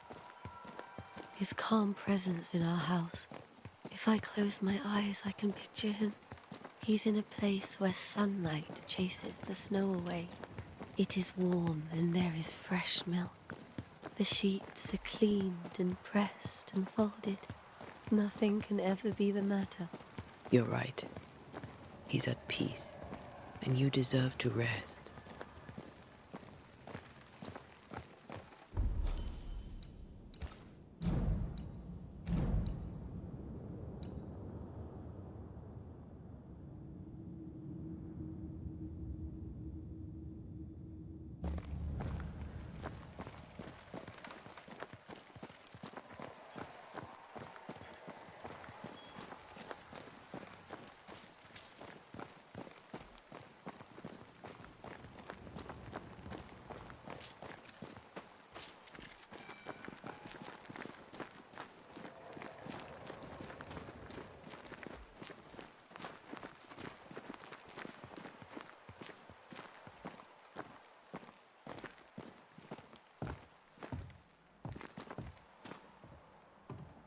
His calm presence in our house. If I close my eyes, I can picture him. He's in a place where sunlight chases the snow away. It is warm and there is fresh milk. The sheets are cleaned and pressed and folded. Nothing can ever be the matter. You're right. He's at peace, and you deserve to rest.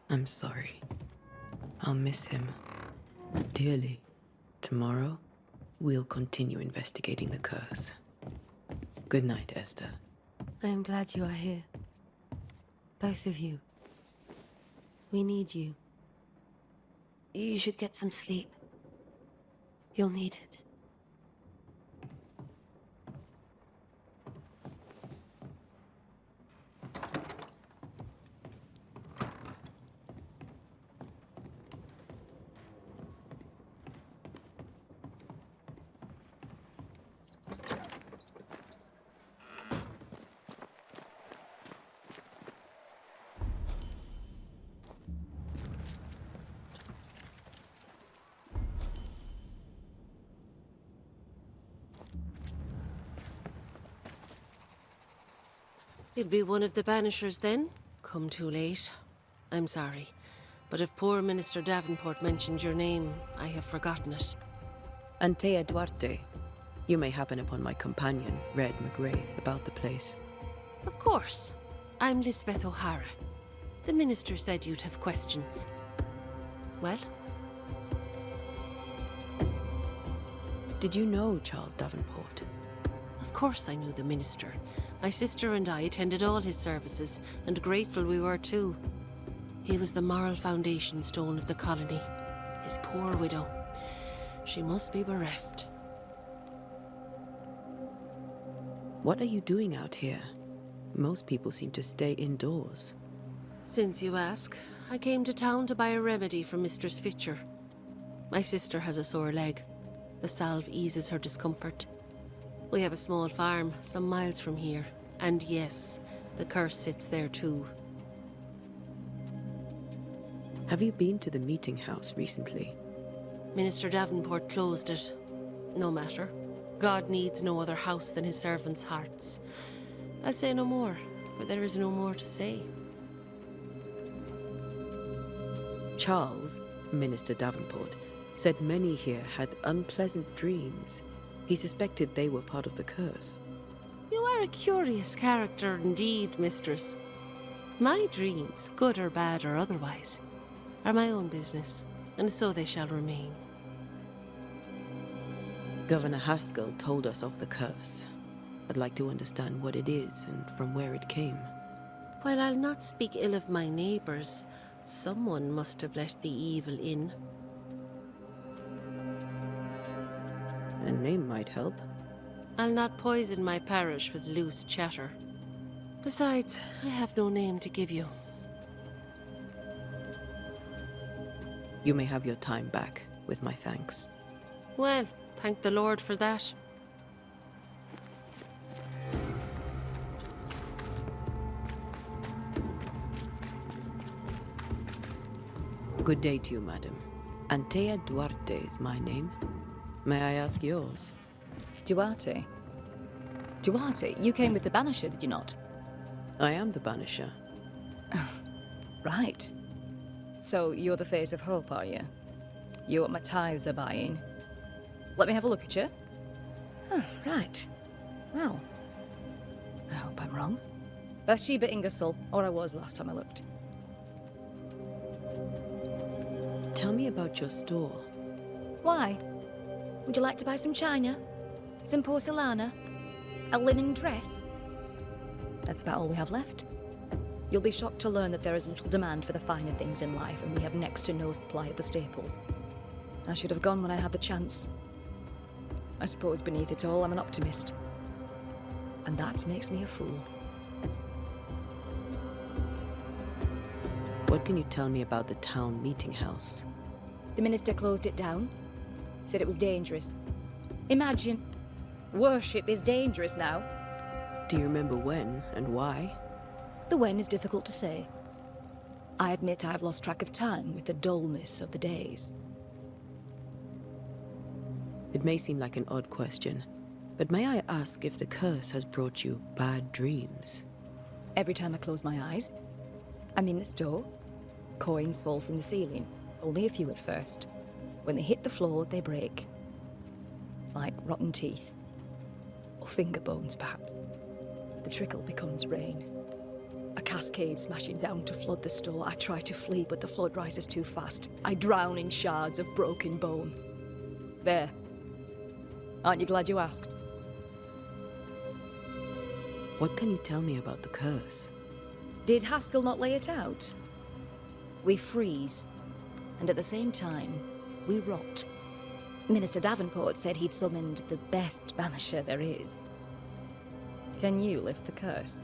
I'm sorry. I'll miss him dearly. Tomorrow, we'll continue investigating the curse. Good night, Esther. I am glad you are here. Both of you. We need you. You should get some sleep. You'll need it. You'd be one of the Banishers then? Come too late. I'm sorry. But if poor Minister Davenport mentioned your name, I have forgotten it. Antea Duarte. You may happen upon my companion, Red McGrath, about the place. Of course. I'm Lisbeth O'Hara. The Minister said you'd have questions. Well? Did you know Charles Davenport? Of course I knew the Minister. My sister and I attended all his services, and grateful we were too. He was the moral foundation stone of the colony. His poor widow. She must be bereft. What are you doing out here? Most people seem to stay indoors. Since you ask, I came to town to buy a remedy for Mistress Fitcher. My sister has a sore leg. The salve eases her discomfort. We have a small farm, some miles from here. And yes, the curse sits there too. Have you been to the meeting house recently? Minister Davenport closed it. No matter. God needs no other house than his servants' hearts. I'll say no more, but there is no more to say. Charles, Minister Davenport, said many here had unpleasant dreams. He suspected they were part of the curse. You are a curious character indeed, mistress. My dreams, good or bad or otherwise, are my own business, and so they shall remain. Governor Haskell told us of the curse. I'd like to understand what it is and from where it came. While I'll not speak ill of my neighbours, someone must have let the evil in. A name might help. I'll not poison my parish with loose chatter. Besides, I have no name to give you. You may have your time back, with my thanks. Well, thank the Lord for that. Good day to you, madam. Antea Duarte is my name. May I ask yours? Duarte? Duarte, you came with the Banisher, did you not? I am the Banisher. Right. So you're the face of hope, are you? You're what my tithes are buying. Let me have a look at you. Oh, right. Well, I hope I'm wrong. Bathsheba Ingersoll, or I was last time I looked. Tell me about your store. Why? Would you like to buy some china? Some porcelana? A linen dress? That's about all we have left. You'll be shocked to learn that there is little demand for the finer things in life, and we have next to no supply of the staples. I should have gone when I had the chance. I suppose beneath it all, I'm an optimist. And that makes me a fool. What can you tell me about the town meeting house? The minister closed it down. Said it was dangerous. Imagine. Worship is dangerous now. Do you remember when and why? The when is difficult to say. I admit I have lost track of time with the dullness of the days. It may seem like an odd question, but may I ask if the curse has brought you bad dreams? Every time I close my eyes, I'm in the store. Coins fall from the ceiling, only a few at first. When they hit the floor, they break. Like rotten teeth. Or finger bones, perhaps. The trickle becomes rain. A cascade smashing down to flood the store. I try to flee, but the flood rises too fast. I drown in shards of broken bone. There. Aren't you glad you asked? What can you tell me about the curse? Did Haskell not lay it out? We freeze, and at the same time, we rot. Minister Davenport said he'd summoned the best banisher there is. Can you lift the curse?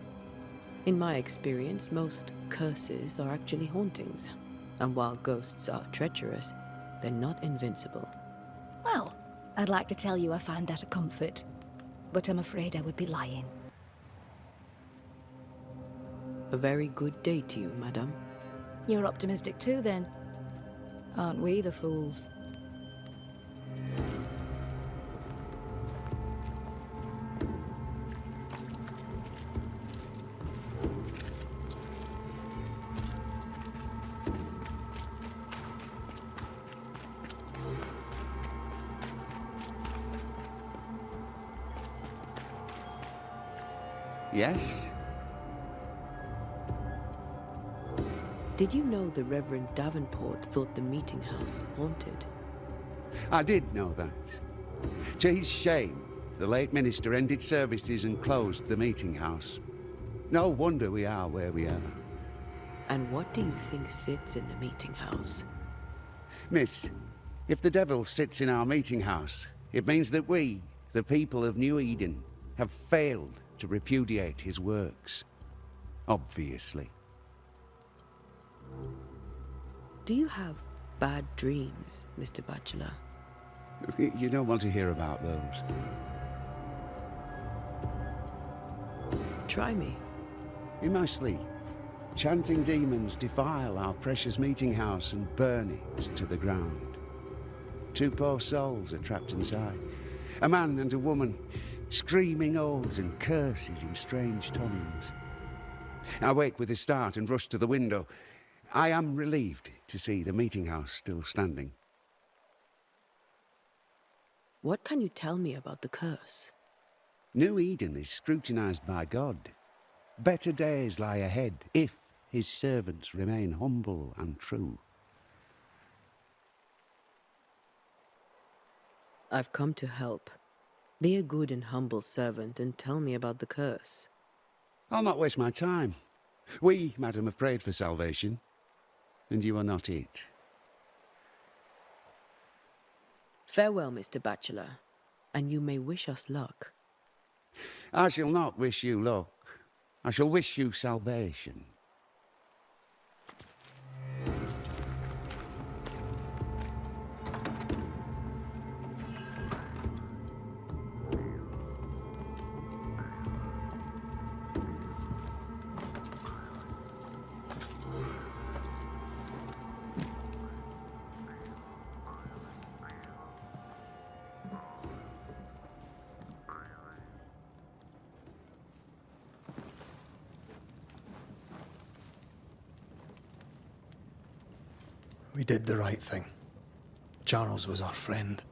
In my experience, most curses are actually hauntings. And while ghosts are treacherous, they're not invincible. Well, I'd like to tell you I find that a comfort, but I'm afraid I would be lying. A very good day to you, madame. You're optimistic too, then. Aren't we the fools? Yes? Did you know the Reverend Davenport thought the meeting house haunted? I did know that. To his shame, the late minister ended services and closed the meeting house. No wonder we are where we are. And what do you think sits in the meeting house? Miss, if the devil sits in our meeting house, it means that we, the people of New Eden, have failed to repudiate his works. Obviously. Do you have bad dreams, Mr. Bachelor? You don't want to hear about those. Try me. In my sleep, chanting demons defile our precious meeting house and burn it to the ground. 2 poor souls are trapped inside. A man and a woman, screaming oaths and curses in strange tongues. I wake with a start and rush to the window. I am relieved to see the meeting house still standing. What can you tell me about the curse? New Eden is scrutinized by God. Better days lie ahead if his servants remain humble and true. I've come to help. Be a good and humble servant and tell me about the curse. I'll not waste my time. We, madam, have prayed for salvation, and you are not it. Farewell, Mr. Bachelor, and you may wish us luck. I shall not wish you luck. I shall wish you salvation. We did the right thing. Charles was our friend.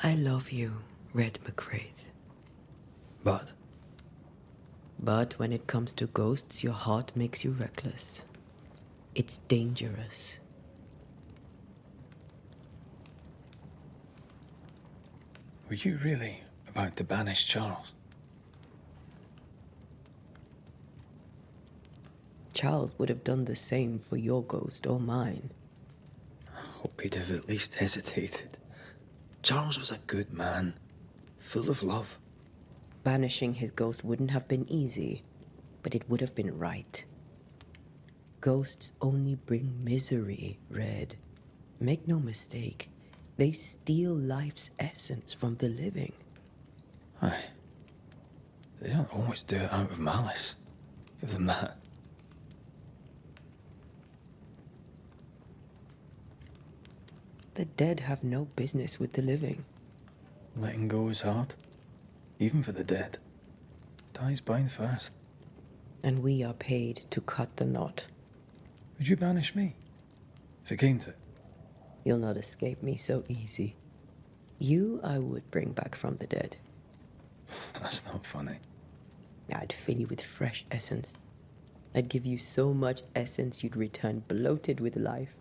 I love you, Red McCraith. But? But when it comes to ghosts, your heart makes you reckless. It's dangerous. Were you really about to banish Charles? Charles would have done the same for your ghost or mine. I hope he'd have at least hesitated. Charles was a good man, full of love. Banishing his ghost wouldn't have been easy, but it would have been right. Ghosts only bring misery, Red. Make no mistake, they steal life's essence from the living. Aye. They don't always do it out of malice. Give them that. The dead have no business with the living. Letting go is hard, even for the dead. Ties bind fast. And we are paid to cut the knot. Would you banish me, if it came to it? You'll not escape me so easy. You I would bring back from the dead. That's not funny. I'd fill you with fresh essence. I'd give you so much essence you'd return bloated with life.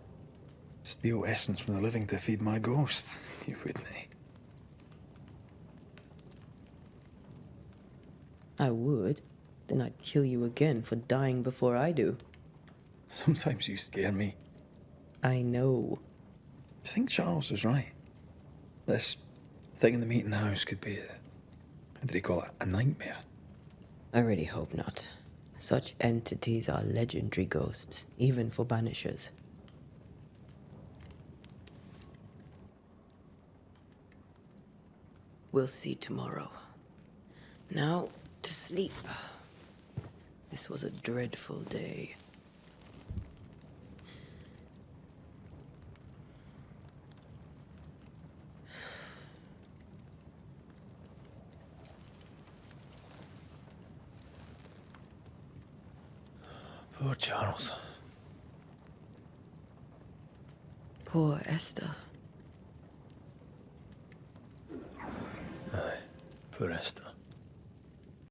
Steal essence from the living to feed my ghost. You wouldn't, eh? I would. Then I'd kill you again for dying before I do. Sometimes you scare me. I know. Do you think Charles was right? This thing in the meeting house could be how did he call it? A nightmare? I really hope not. Such entities are legendary ghosts, even for Banishers. We'll see tomorrow. Now, to sleep. This was a dreadful day. Poor Charles. Poor Esther. Aye, poor Esther.